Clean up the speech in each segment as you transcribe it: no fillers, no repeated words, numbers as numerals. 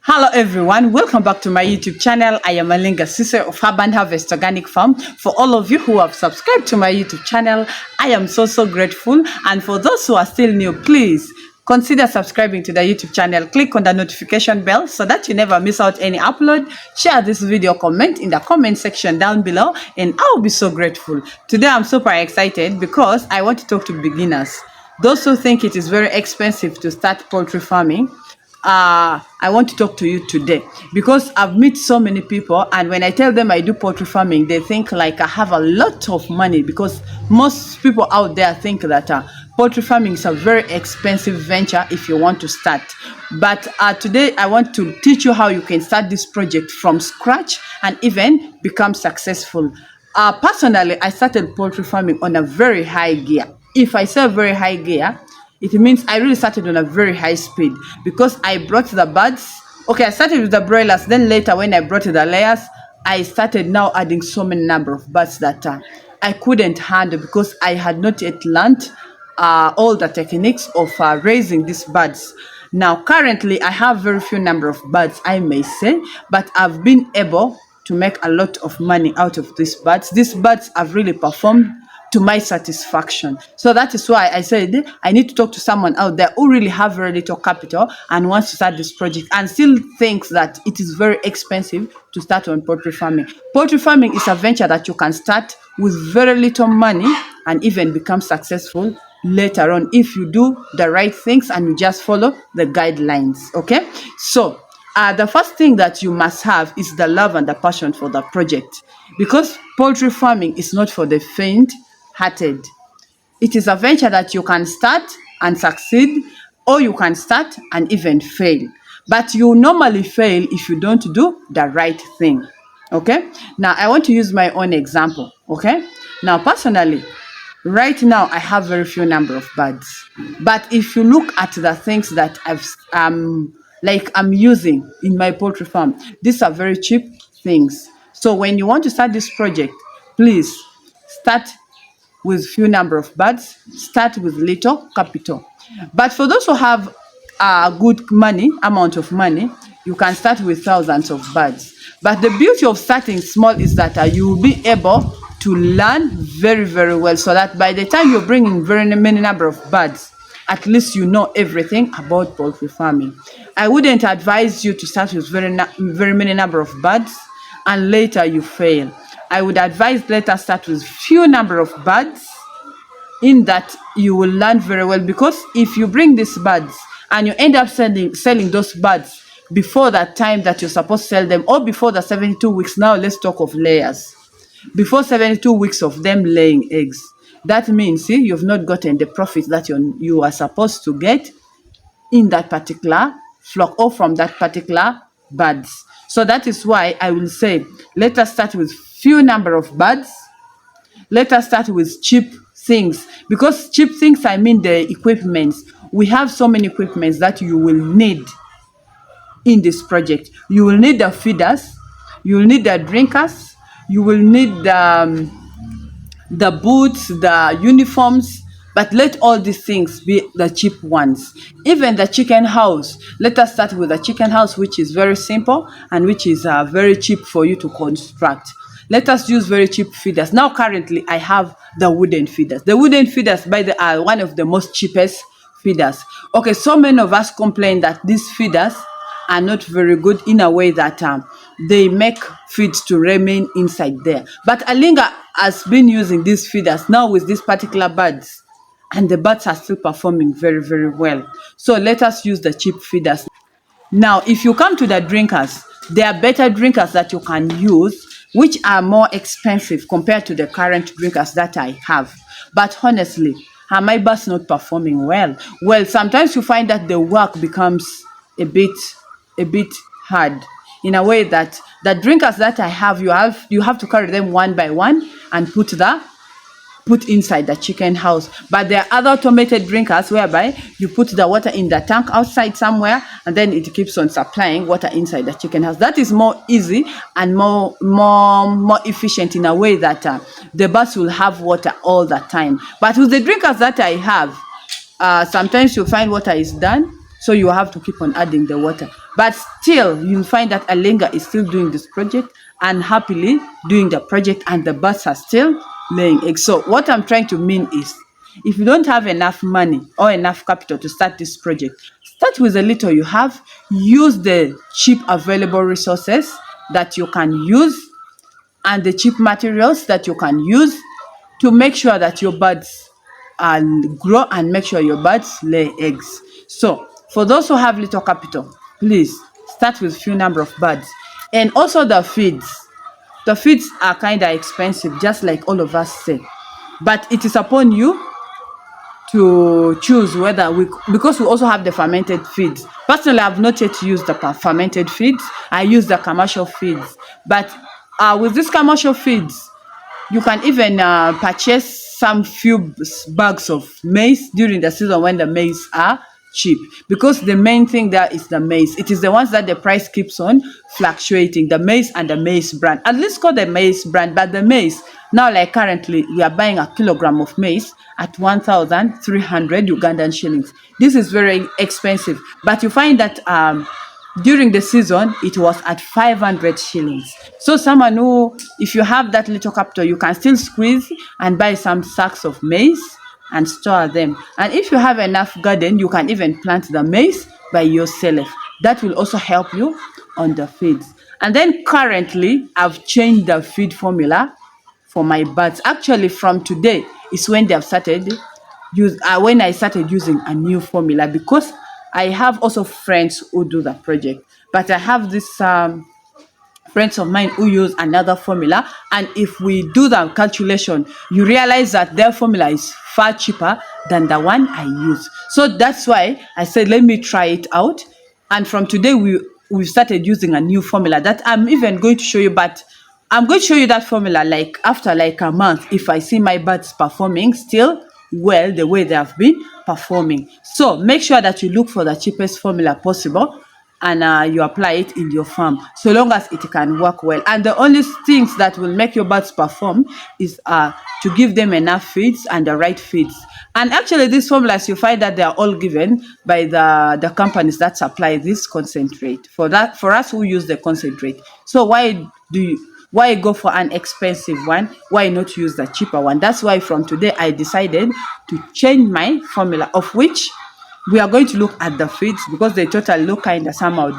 Hello everyone, welcome back to my YouTube channel. I am Alinga Sise of Herb and Harvest Organic Farm. For all of you who have subscribed to my YouTube channel, I am so grateful. And for those who are still new, please consider subscribing to the YouTube channel. Click on the notification bell so that you never miss out any upload. Share this video, comment in the comment section down below, and I'll be so grateful. Today I'm super excited because I want to talk to beginners. Those who think it is very expensive to start poultry farming. I want to talk to you today because I've met so many people, and when I tell them I do poultry farming, they think like I have a lot of money, because most people out there think that poultry farming is a very expensive venture if you want to start. But today I want to teach you how you can start this project from scratch and even become successful. Personally, I started poultry farming on a very high gear. If I say very high gear, it means I really started on a very high speed, because I brought the birds. Okay, I started with the broilers. Then later, when I brought the layers, I started now adding so many number of birds that I couldn't handle, because I had not yet learned all the techniques of raising these birds. Now, currently, I have very few number of birds, I may say, but I've been able to make a lot of money out of these birds. These birds have really performed to my satisfaction. So that is why I said I need to talk to someone out there who really have very little capital and wants to start this project and still thinks that it is very expensive to start on poultry farming. Poultry farming is a venture that you can start with very little money and even become successful later on if you do the right things and you just follow the guidelines. Okay, so the first thing that you must have is the love and the passion for the project, because poultry farming is not for the faint-hearted. It is a venture that you can start and succeed, or you can start and even fail. But you normally fail if you don't do the right thing. Okay? Now, I want to use my own example. Okay? Now, personally, right now, I have very few number of birds. But if you look at the things that I'm using in my poultry farm, these are very cheap things. So when you want to start this project, please start with few number of birds, start with little capital. But for those who have a good amount of money, you can start with thousands of birds. But the beauty of starting small is that you will be able to learn very well, so that by the time you're bringing very many number of birds, at least you know everything about poultry farming. I wouldn't advise you to start with very many number of birds and later you fail. I would advise later start with few number of birds, in that you will learn very well, because if you bring these birds and you end up selling those birds before that time that you're supposed to sell them, or before the 72 weeks, now let's talk of layers, before 72 weeks of them laying eggs, that means you've not gotten the profit that you are supposed to get in that particular flock or from that particular birds. So that is why I will say, let us start with few number of birds. Let us start with cheap things, because cheap things, I mean the equipments. We have so many equipments that you will need in this project. You will need the feeders, you will need the drinkers, you will need the boots, the uniforms. But let all these things be the cheap ones. Even the chicken house. Let us start with the chicken house, which is very simple and which is very cheap for you to construct. Let us use very cheap feeders. Now, currently, I have the wooden feeders. The wooden feeders, are one of the most cheapest feeders. Okay, so many of us complain that these feeders are not very good, in a way that they make feeds to remain inside there. But Alinga has been using these feeders now with these particular birds, and the birds are still performing very well. So let us use the cheap feeders. Now, if you come to the drinkers, there are better drinkers that you can use, which are more expensive compared to the current drinkers that I have. But honestly, are my birds not performing well? Well, sometimes you find that the work becomes a bit hard, in a way that the drinkers that I have, you have to carry them one by one and put inside the chicken house. But there are other automated drinkers whereby you put the water in the tank outside somewhere, and then it keeps on supplying water inside the chicken house. That is more easy and more efficient, in a way that the birds will have water all the time. But with the drinkers that I have, sometimes you find water is done, so you have to keep on adding the water. But still, you'll find that Alenga is still doing this project and happily doing the project, and the birds are still laying eggs. So what I'm trying to mean is, if you don't have enough money or enough capital to start this project, start with the little you have. Use the cheap available resources that you can use and the cheap materials that you can use to make sure that your birds grow and make sure your birds lay eggs. So for those who have little capital, please start with few number of birds. And also the feeds. The feeds are kind of expensive, just like all of us say. But it is upon you to choose whether because we also have the fermented feeds. Personally, I've not yet used the fermented feeds. I use the commercial feeds. But with these commercial feeds, you can even purchase some few bags of maize during the season when the maize are cheap, because the main thing there is the maize. It is the ones that the price keeps on fluctuating, the maize and the maize brand. At least call the maize brand, but the maize now, like currently, we are buying a kilogram of maize at 1,300 Ugandan shillings. This is very expensive, but you find that during the season it was at 500 shillings. So someone who, if you have that little capital, you can still squeeze and buy some sacks of maize and store them. And if you have enough garden, you can even plant the maize by yourself. That will also help you on the feeds. And then currently, I've changed the feed formula for my birds. Actually, from today is when they have started when I started using a new formula, because I have also friends who do the project, but I have this friends of mine who use another formula, and if we do the calculation, you realize that their formula is far cheaper than the one I use. So that's why I said, let me try it out. And from today, we started using a new formula that I'm even going to show you, but I'm going to show you that formula like after like a month, if I see my birds performing still well the way they have been performing. So make sure that you look for the cheapest formula possible, and you apply it in your farm, so long as it can work well. And the only things that will make your birds perform is to give them enough feeds and the right feeds. And actually, these formulas, you find that they are all given by the companies that supply this concentrate. For us who use the concentrate. So why go for an expensive one? Why not use the cheaper one? That's why from today I decided to change my formula, of which we are going to look at the feeds, because they totally look kind of somehow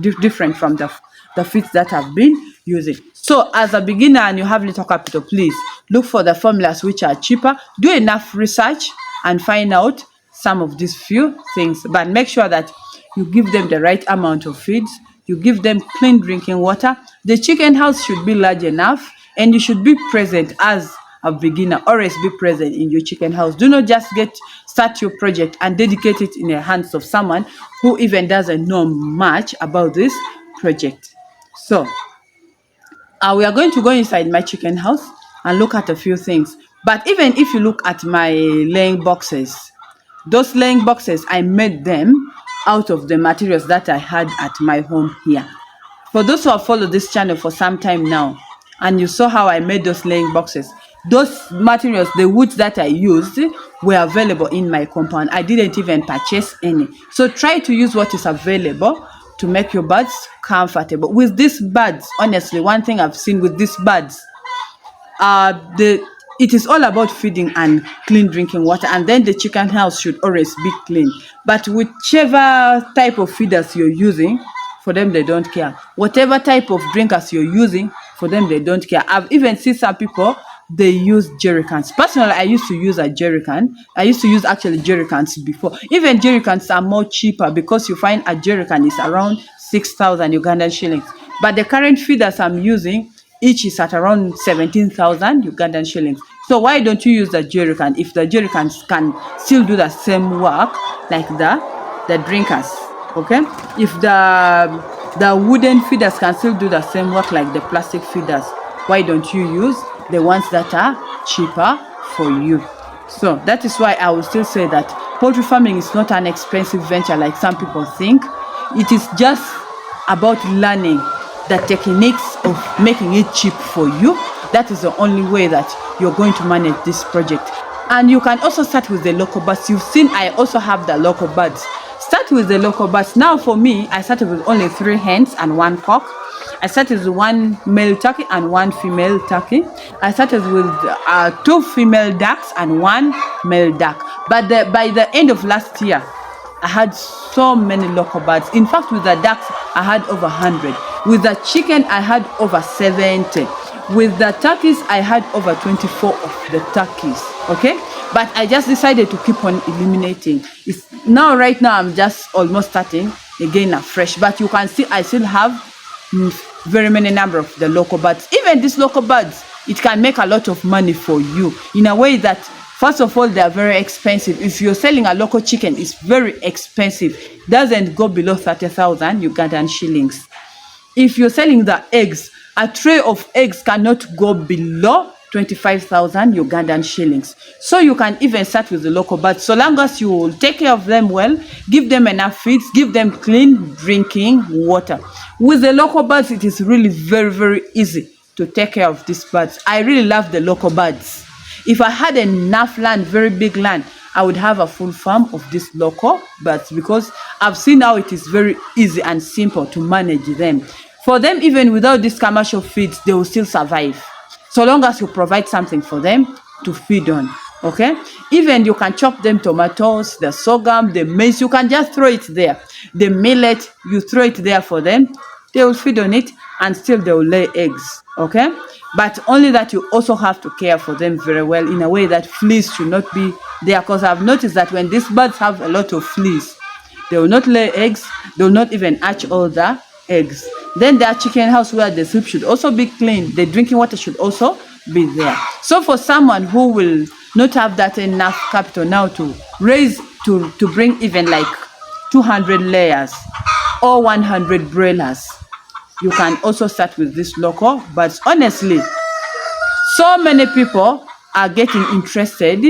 different from the feeds that I've been using. So as a beginner and you have little capital, please look for the formulas which are cheaper. Do enough research and find out some of these few things, but make sure that you give them the right amount of feeds. You give them clean drinking water. The chicken house should be large enough, and you should be present as a beginner. Always be present in your chicken house. Do not just start your project and dedicate it in the hands of someone who even doesn't know much about this project. So we are going to go inside my chicken house and look at a few things. But even if you look at my laying boxes, those laying boxes, I made them out of the materials that I had at my home here. For those who have followed this channel for some time now, and you saw how I made those laying boxes, those materials, the woods that I used, were available in my compound. I didn't even purchase any. So try to use what is available to make your birds comfortable. With these birds, honestly, one thing I've seen with these birds, it is all about feeding and clean drinking water, and then the chicken house should always be clean. But whichever type of feeders you're using, for them they don't care. Whatever type of drinkers you're using, for them they don't care. I've even seen some people, they use jerry cans. Personally, I used to use a jerry can. I used to use actually jerry cans before. Even jerry cans are more cheaper, because you find a jerry can is around 6,000 Ugandan shillings. But the current feeders I'm using, each is at around 17,000 Ugandan shillings. So why don't you use the jerry can if the jerry cans can still do the same work like the drinkers? Okay, if the wooden feeders can still do the same work like the plastic feeders, why don't you use the ones that are cheaper for you? So that is why I will still say that poultry farming is not an expensive venture like some people think. It is just about learning the techniques of making it cheap for you. That is the only way that you're going to manage this project. And you can also start with the local birds. You've seen I also have the local birds start with the local birds. Now for me, I started with only 3 hens and 1 cock. I started with 1 male turkey and 1 female turkey. I started with 2 female ducks and 1 male duck. But by the end of last year, I had so many local birds. In fact, with the ducks, I had over 100. With the chicken, I had over 70. With the turkeys, I had over 24 of the turkeys. Okay? But I just decided to keep on eliminating. Right now, I'm just almost starting again afresh. But you can see I still have very many number of the local birds. Even these local birds, it can make a lot of money for you in a way that, first of all, they are very expensive. If you're selling a local chicken, it's very expensive. Doesn't go below 30,000 Ugandan shillings. If you're selling the eggs, a tray of eggs cannot go below 25,000 Ugandan shillings. So you can even start with the local birds, so long as you will take care of them well, give them enough feeds, give them clean drinking water. With the local birds, it is really very, very easy to take care of these birds. I really love the local birds. If I had enough land, very big land, I would have a full farm of these local birds, because I've seen how it is very easy and simple to manage them. For them, even without these commercial feeds, they will still survive, so long as you provide something for them to feed on. Okay? Even you can chop them tomatoes, the sorghum, the maize, you can just throw it there. The millet, you throw it there for them. They will feed on it and still they will lay eggs. Okay? But only that you also have to care for them very well in a way that fleas should not be there, because I've noticed that when these birds have a lot of fleas, they will not lay eggs, they will not even hatch all the eggs. Then their chicken house where they sleep should also be clean. The drinking water should also be there. So for someone who will not have that enough capital now to raise, to bring even like 200 layers or 100 broilers, you can also start with this local. But honestly, so many people are getting interested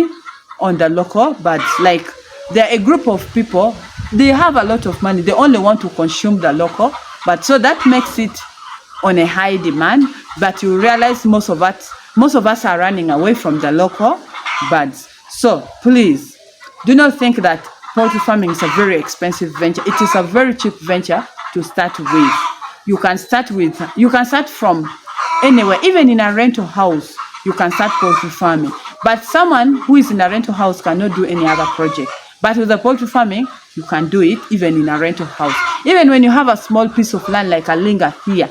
on the local birds. Like, they're a group of people, they have a lot of money, they only want to consume the local, but so that makes it on a high demand. But you realize most of us are running away from the local birds. So please do not think that poultry farming is a very expensive venture. It is a very cheap venture to start with. You can start from anywhere, even in a rental house. You can start poultry farming. But someone who is in a rental house cannot do any other project. But with the poultry farming, you can do it even in a rental house. Even when you have a small piece of land like a linga here,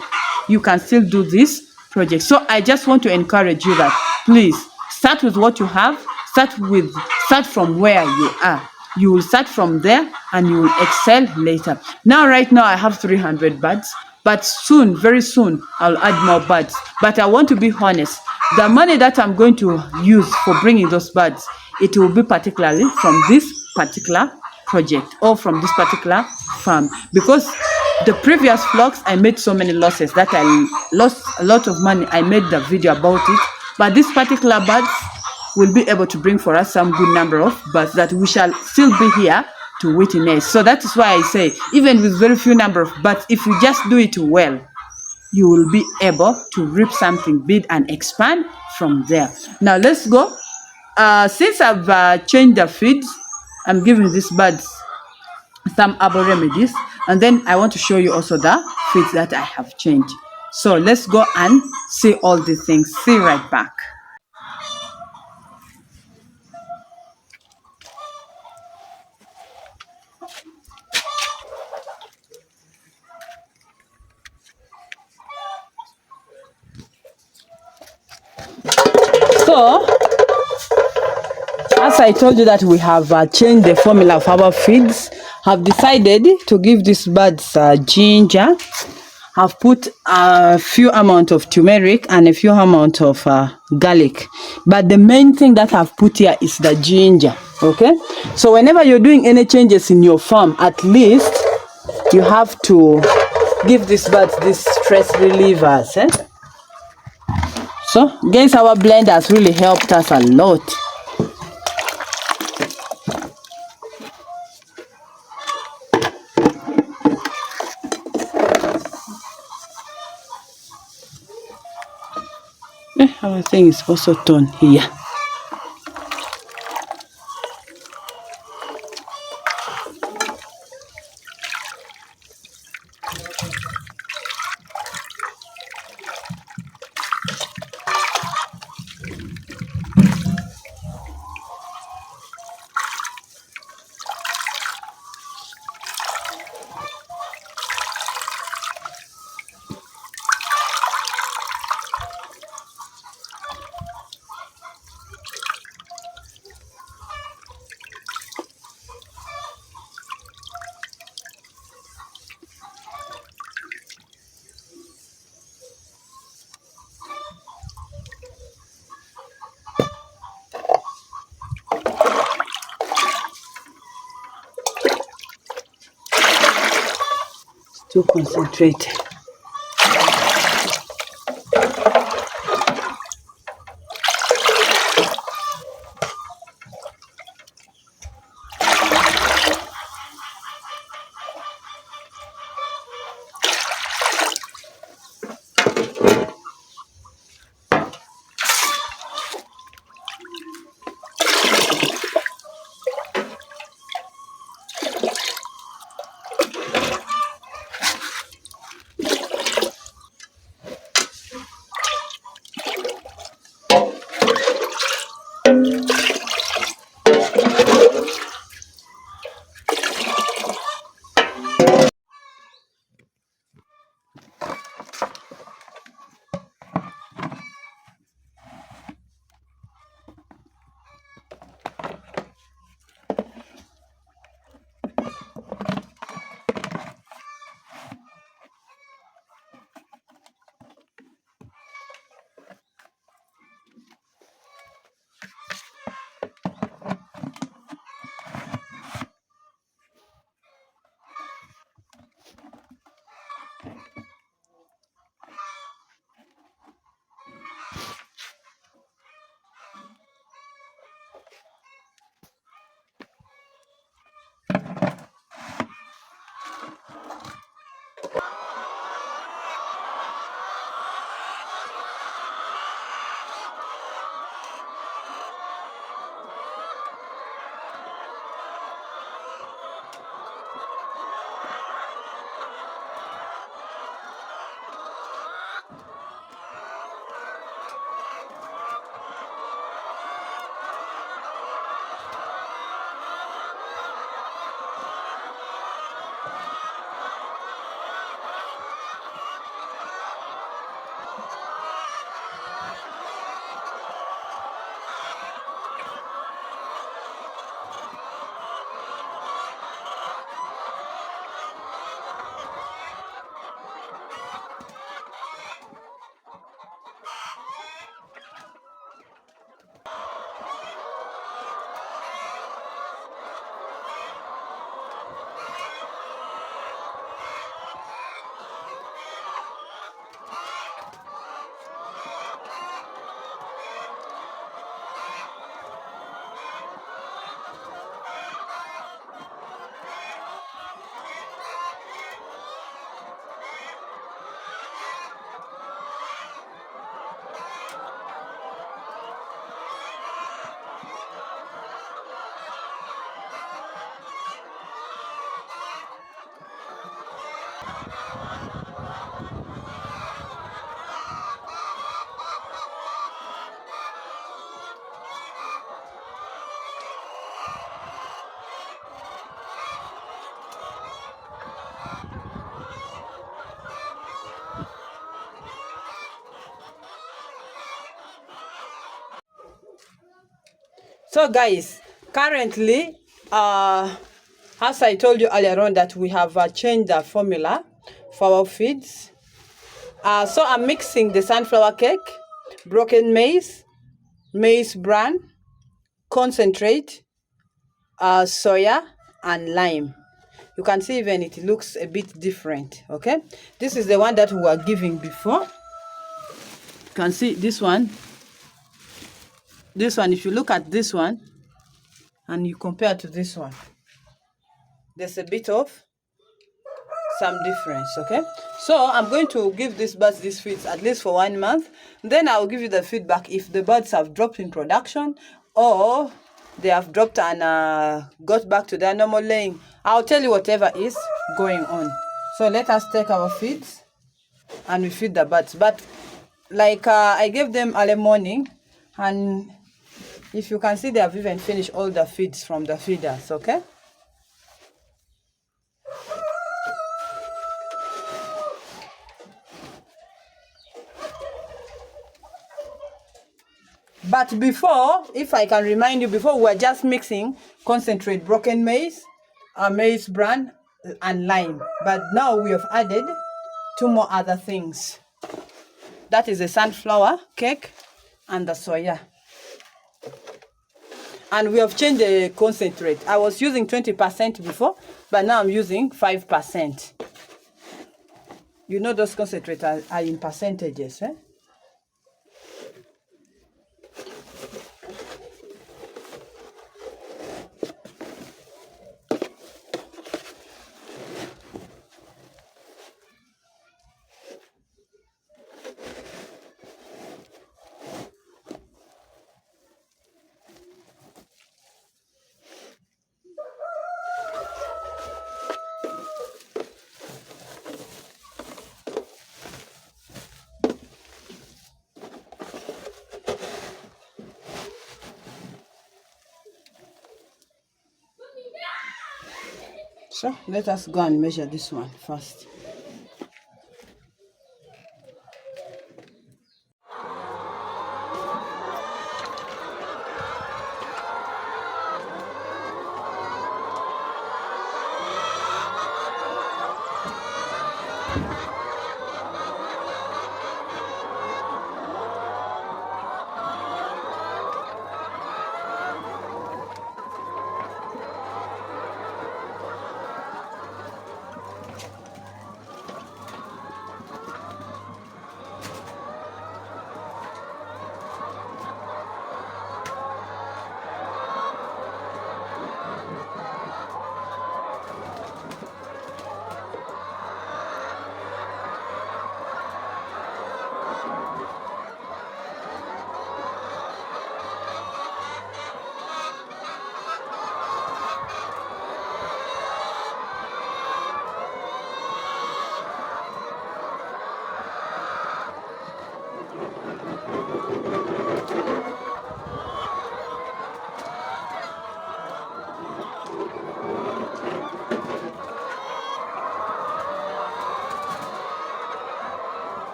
you can still do this project. So I just want to encourage you that please start with what you have. Start from where you are. You will start from there and you will excel later. Right now I have 300 birds, but soon, very soon, I'll add more birds. But I want to be honest. The money that I'm going to use for bringing those birds, it will be particularly from this particular project or from this particular farm, because the previous flocks I made so many losses that I lost a lot of money. I made the video about it, but this particular birds will be able to bring for us some good number of birds that we shall still be here to witness. So that is why I say, even with very few number of birds, if you just do it well, you will be able to reap something big and expand from there. Now let's go. Since I've changed the feeds, I'm giving these birds some herbal remedies, and then I want to show you also the feeds that I have changed. So let's go and see all these things. See you right back. So, as I told you that we have changed the formula of herbal feeds, have decided to give these birds ginger. Have put a few amount of turmeric and a few amount of garlic. But the main thing that I've put here is the ginger. Okay? So whenever you're doing any changes in your farm, at least you have to give these birds these stress relievers. So, guys, our blend has really helped us a lot. Everything is also done here. too concentrated. So guys, currently, as I told you earlier on, that we have changed the formula for our feeds. So I'm mixing the sunflower cake, broken maize, maize bran, concentrate, soya, and lime. You can see even it looks a bit different. Okay, this is the one that we were giving before. You can see this one. This one, if you look at this one and you compare to this one, there's a bit of some difference. Okay, so I'm going to give these birds these feeds at least for 1 month. Then I'll give you the feedback if the birds have dropped in production or they have dropped and got back to their normal laying. I'll tell you whatever is going on. So let us take our feeds and we feed the birds. But like I gave them early morning, and if you can see, they have even finished all the feeds from the feeders. Okay, but before, if I can remind you, before we were just mixing concentrate, broken maize, maize bran, and lime. But now we have added 2 more other things. That is the sunflower cake and the soya. And we have changed the concentrate. I was using 20% before, but now I'm using 5%. You know those concentrates are in percentages, eh? So let us go and measure this one first.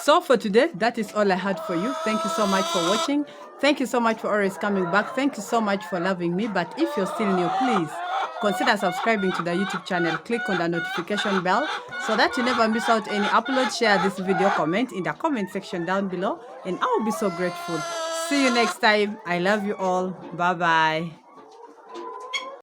So for today, that is all I had for you. Thank you so much for watching. Thank you so much for always coming back. Thank you so much for loving me. But if you're still new, please consider subscribing to the YouTube channel. Click on the notification bell so that you never miss out any upload. Share this video, comment in the comment section down below, and I will be so grateful. See you next time. I love you all. Bye bye.